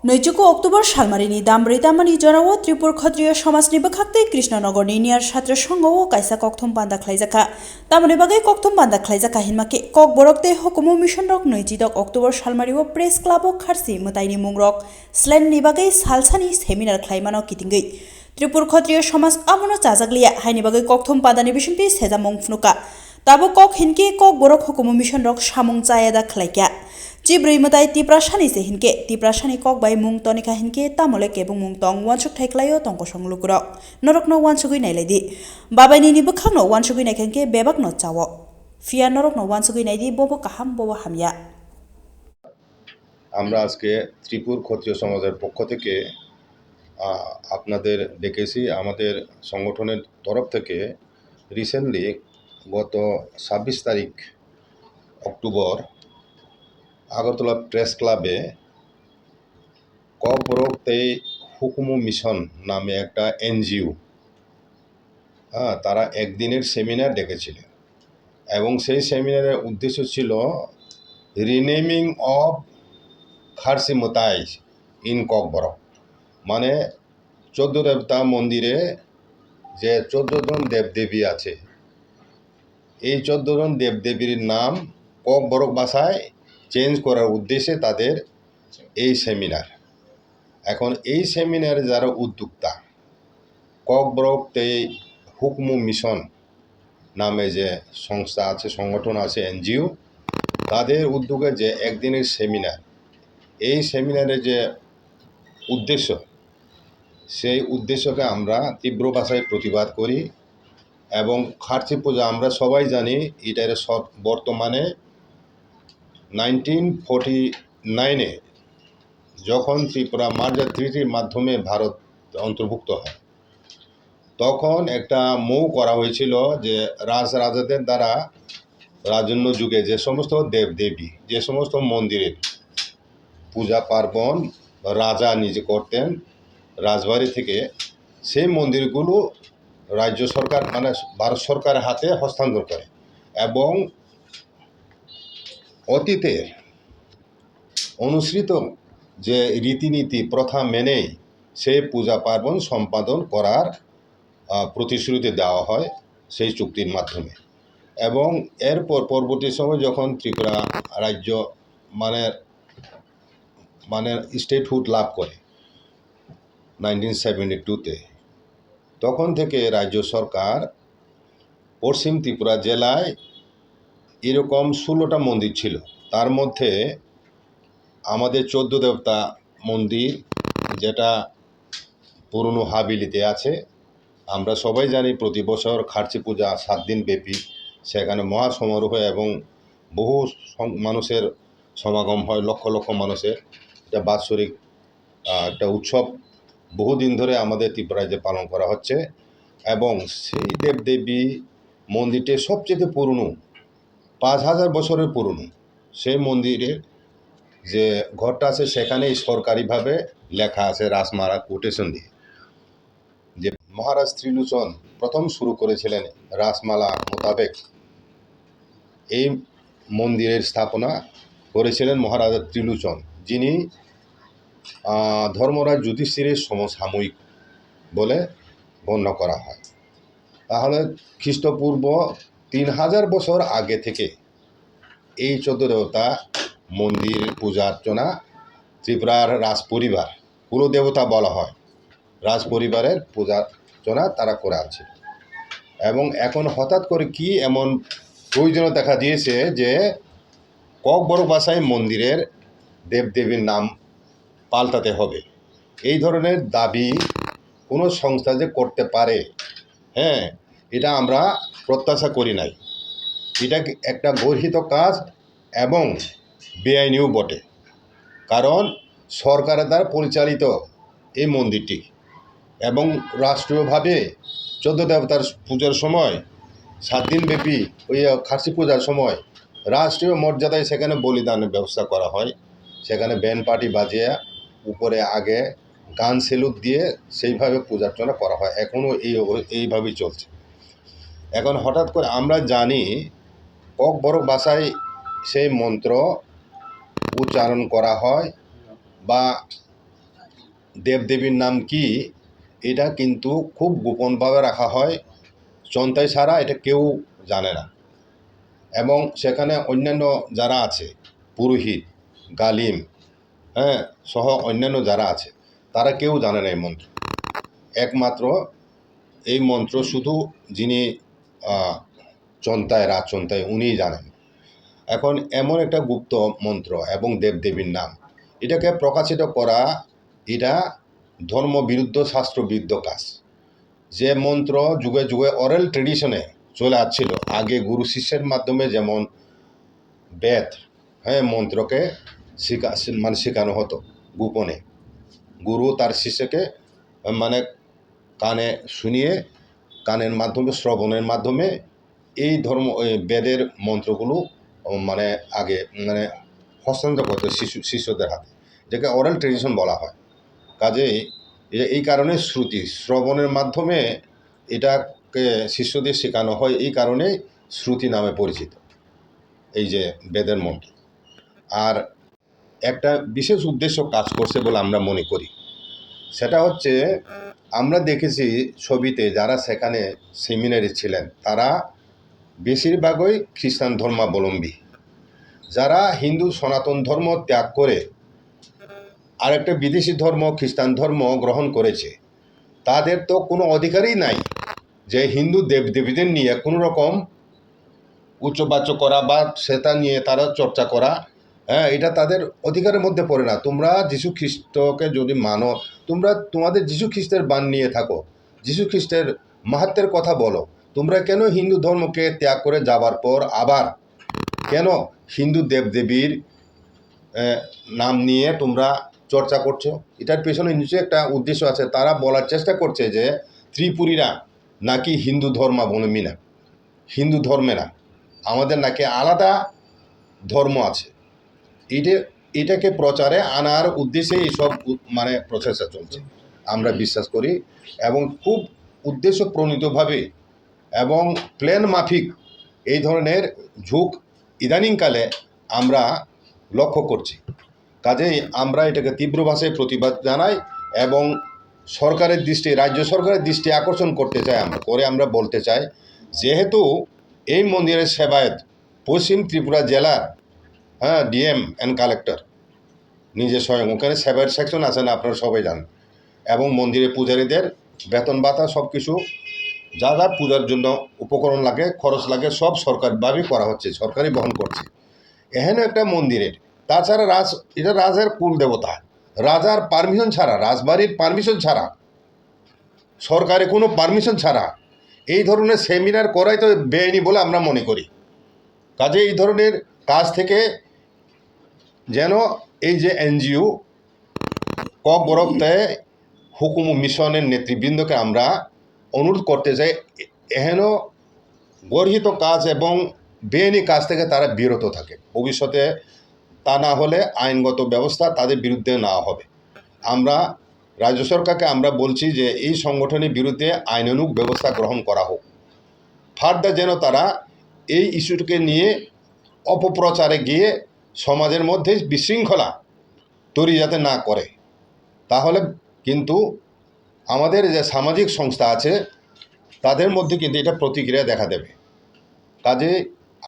नैजिको October सालमारिनि दामब्रै दामानि जराव त्रिपुर क्षत्रिय समाजनि बोखाक्तै कृष्णनगरनि नियार छात्र संघ कायसा कक्थम बान्दा खालायजाखा दामनि बागै कक्थम बान्दा खालायजाखा हिनमाके कक बरकते हकुमु मिशन रक 22 अक्टोबर सालमारिव प्रेस क्लाब खारसि मताइनि मुंरक स्लेननि बागै सालसानि सेमिनार खालायमानो किथिंगै त्रिपुर क्षत्रिय समाज आमनो चाजागलिया हाइनि बागै कक्थम बान्दानि बिसुंति सेजा मुंफुनुका दाबो कक हिनके कक बरक हकुमु मिशन रक सामुं चायादा खालायक्या चिब्रै मताइ तिप्रासानि से हिनके तिप्रासानि कक बाय मुं तनिका हिनके तामले केबुं मुं तंग वानसुक थाइख्लायो तंग संलुकुर नरकनो वानसुगै नायलायदि बाबायनि बोखांनो वानसुगै नायखेंके बेबाकनो चावो फिया नरकनो वानसुगै नायदि बबो काहाम बबो हामिया আমরা আজকে ত্রিপুর ক্ষত্রিয় সমাজের পক্ষ থেকে আপনাদের ডেকেছি। আমাদের সংগঠনের তরফ থেকে রিসেন্টলি গত 26 তারিখ অক্টোবর আগরতলা প্রেস ক্লাবে কবরকতে হুকুমু মিশন নামে একটা এনজিও তারা একদিনের সেমিনার ডেকেছিলেন এবং সেই সেমিনারের উদ্দেশ্য ছিল রিনেমিং অফ খারসি মোতাই ইন ককবরক, মানে 14 দেবতা মন্দিরে যে 14 জন দেবদেবী আছে, এই 14 জন দেবদেবীর নাম ককবরক ভাষায় চেঞ্জ করার উদ্দেশ্যে তাদের এই সেমিনার। এখন এই সেমিনারে যারা উদ্যোক্তা ককবরকতে হুকুমু মিশন নামে যে সংস্থা আছে, সংগঠন আছে, এনজিও, তাদের উদ্যোগে যে একদিনের সেমিনার, এই সেমিনারের যে উদ্দেশ্য, সেই উদ্দেশ্যকে আমরা তীব্র ভাষায় প্রতিবাদ করি। এবং খারচি পূজা আমরা সবাই জানি এটার বর্তমানে 1949-এ যখন ত্রিপুরা মার্জার ট্রিটির মাধ্যমে ভারত অন্তর্ভুক্ত হয়, তখন একটা মৌ করা হয়েছিল যে রাজাদের দ্বারা রাজন্য যুগে যে সমস্ত দেবদেবী, যে সমস্ত মন্দিরের পূজা পার্বণ রাজা নিজে করতেন রাজবাড়ি থেকে, সেই মন্দিরগুলো রাজ্য সরকার মানে ভারত সরকারের হাতে হস্তান্তর করে এবং অতীতে অনুসৃত যে রীতিনীতি প্রথা মেনেই সেই পূজা পার্বণ সম্পাদন করার প্রতিশ্রুতি দেওয়া হয় সেই চুক্তির মাধ্যমে। এবং এরপর পরবর্তী সময় যখন ত্রিপুরা রাজ্য মানে স্টেটহুড লাভ করে 1972-তে, তখন থেকে রাজ্য সরকার পশ্চিম ত্রিপুরা জেলায় এরকম 16টা মন্দির ছিল। তার মধ্যে আমাদের 14 দেবতা মন্দির, যেটা পুরনো হাবিলিতে আছে, আমরা সবাই জানি প্রতি বছর খারচি পূজা 7 দিন ব্যাপী, সেখানে মহাসমারোহ এবং বহু মানুষের সমাগম হয়, লক্ষ লক্ষ মানুষের। এটা বাৎসরিক একটা উৎসব বহুদিন ধরে আমাদের ত্রিপুরা রাজ্যে পালন করা হচ্ছে। এবং সেই দেবদেবী মন্দিরটি সবচেয়ে পুরনো, 5000 বছরের পুরনো। সেই মন্দিরের যে ঘরটা আছে সেখানেই সরকারিভাবে লেখা আছে রাসমালা কোটেশন দিয়ে যে মহারাজ ত্রিলোচন প্রথম শুরু করেছিলেন রাসমালা মোতাবেক এই মন্দিরের স্থাপনা করেছিলেন মহারাজা ত্রিলোচন, যিনি ধর্মরাজ যুধিষ্ঠিরের সমসাময়িক বলে গণ্য করা হয়। তাহলে খ্রিস্টপূর্ব 3000 বছর আগে থেকে এই 14 দেবতা মন্দির পূজা অর্চনা ত্রিপুরার রাজপরিবার, কুলদেবতা বলা হয়, রাজপরিবারের পূজা অর্চনা তারা করে আছে। এবং এখন হঠাৎ করে কি এমন প্রয়োজনীয় দেখা দিয়েছে যে ককবরক ভাষায় মন্দিরের দেবদেবীর নাম পাল্টাতে হবে। এই ধরনের দাবি কোনো সংস্থা যে করতে পারে, এটা আমরা প্রত্যাশা করি নাই। এটা একটা গর্হিত কাজ এবং বেআইনিও বটে, কারণ সরকারের দ্বারা পরিচালিত এই মন্দিরটি এবং রাষ্ট্রীয়ভাবে 14 দেবতার পূজার সময় 7 দিন ব্যাপী ওই খারচি পূজার সময় রাষ্ট্রীয় মর্যাদায় সেখানে বলিদানের ব্যবস্থা করা হয়। সেখানে ব্যান্ড পার্টি বাজিয়ে উপরে আগে গান সেলুট দিয়ে সেইভাবে পূজার্চনা করা হয়, এখনও এইভাবেই চলছে। এখন হঠাৎ করে আমরা জানি ককবরক ভাষায় সেই মন্ত্র উচ্চারণ করা হয় বা দেবদেবীর নাম কি এটা কিন্তু খুব গোপনভাবে রাখা হয়। চন্তাই ছাড়া এটা কেউ জানে না। এবং সেখানে অন্যান্য যারা আছে, পুরোহিত, গালিম, হ্যাঁ, সহ অন্যান্য যারা আছে, তারা কেউ জানে না এই মন্ত্র। একমাত্র এই মন্ত্র শুধু যিনি চন্তায়, রাজ চন্তায়, উনিই জানেন। এখন এমন একটা গুপ্ত মন্ত্র এবং দেবদেবীর নাম, এটাকে প্রকাশিত করা এটা ধর্মবিরুদ্ধ, শাস্ত্রবিরুদ্ধ কাজ। যে মন্ত্র যুগে যুগে অরেল ট্রেডিশনে চলে আসছিল, আগে গুরু শিষ্যের মাধ্যমে যেমন বেদ, হ্যাঁ, মন্ত্রকে শেখানো হতো গোপনে। গুরু তার শিষ্যকে মানে কানে শুনিয়ে, কানের মাধ্যমে, শ্রবণের মাধ্যমে এই বেদের মন্ত্রগুলো মানে আগে মানে হস্তান্তর করতো শিষ্যদের হাতে, যাকে অরাল ট্রেডিশন বলা হয়। কাজেই এই কারণে শ্রুতি শ্রবণের মাধ্যমে এটাকে শিষ্যদের শেখানো হয়, এই কারণে শ্রুতি নামে পরিচিত এই যে বেদের মন্ত্র। আর একটা বিশেষ উদ্দেশ্য কাজ করছে বলে আমরা মনে করি। সেটা হচ্ছে, আমরা দেখেছি ছবিতে যারা সেখানে সেমিনারি ছিলেন তারা বেশিরভাগই খ্রিস্টান ধর্মাবলম্বী। যারা হিন্দু সনাতন ধর্ম ত্যাগ করে আরেকটা বিদেশি ধর্ম, খ্রিস্টান ধর্ম গ্রহণ করেছে, তাদের তো কোনো অধিকারই নাই যে হিন্দু দেবদেবীদের নিয়ে কোনো রকম উচ্চবাচ্য করা বা সেটা নিয়ে তারা চর্চা করা। হ্যাঁ, এটা তাদের অধিকারের মধ্যে পড়ে না। তোমরা যীশু খ্রিস্টকে যদি মানো, তোমরা তোমাদের যীশু খ্রিস্টের বাণ নিয়ে থাকো, যীশু খ্রিস্টের মাহাত্ম্যের কথা বলো। তোমরা কেন হিন্দু ধর্মকে ত্যাগ করে যাবার পর আবার কেন হিন্দু দেবদেবীর নাম নিয়ে তোমরা চর্চা করছো? এটার পেছনে নিশ্চয়ই একটা উদ্দেশ্য আছে। তারা বলার চেষ্টা করছে যে ত্রিপুরীরা নাকি হিন্দু ধর্মাবলম্বী না, হিন্দু ধর্মেরা, আমাদের নাকি আলাদা ধর্ম আছে। এটাকে প্রচারে আনার উদ্দেশ্যে এইসব মানে প্রচেষ্টা চলছে আমরা বিশ্বাস করি। এবং খুব উদ্দেশ্য প্রণীতভাবে এবং প্ল্যান মাফিক এই ধরনের ঝুঁক ইদানিংকালে আমরা লক্ষ্য করছি। কাজেই আমরা এটাকে তীব্র ভাষায় প্রতিবাদ জানাই এবং সরকারের দৃষ্টি, রাজ্য সরকারের দৃষ্টি আকর্ষণ করতে চাই। আমরা বলতে চাই, যেহেতু এই মন্দিরের সেবায়ত পশ্চিম ত্রিপুরা জেলার, হ্যাঁ, ডিএম অ্যান্ড কালেক্টর নিজে স্বয়ং, ওখানে সেবায়ত সেকশন আছে না, আপনারা সবাই জানেন। এবং মন্দিরের পূজারীদের বেতন ভাতা সব কিছু যা যা পূজার জন্য উপকরণ লাগে, খরচ লাগে, সব সরকারিভাবেই করা হচ্ছে, সরকারই বহন করছে। এখানে একটা মন্দিরের, তাছাড়া এটা রাজের কুল দেবতা, রাজার পারমিশন ছাড়া, রাজবাড়ির পারমিশন ছাড়া, সরকারি কোনো পারমিশন ছাড়া এই ধরনের সেমিনার করাই তো বেআইনি বলে আমরা মনে করি। কাজে এই ধরনের কাজ থেকে যেন এই যে এনজিও কক বরফতে হুকুম মিশনের নেতৃবৃন্দকে আমরা অনুরোধ করতে চাই, এহেন গর্হিত কাজ এবং বেআইনি কাজ থেকে তারা বিরত থাকে ভবিষ্যতে। তা না হলে আইনগত ব্যবস্থা তাদের বিরুদ্ধে নেওয়া হবে। আমরা রাজ্য সরকারকে আমরা বলছি যে এই সংগঠনের বিরুদ্ধে আইনানুগ ব্যবস্থা গ্রহণ করা হোক। ফার্দার যেন তারা এই ইস্যুটিকে নিয়ে অপপ্রচারে গিয়ে সমাজের মধ্যে বিশৃঙ্খলা তৈরি যাতে না করে, তাহলে কিন্তু আমাদের যে সামাজিক সংস্থা আছে তাদের মধ্যে কিন্তু এটা প্রতিক্রিয়া দেখা দেবে। কাজে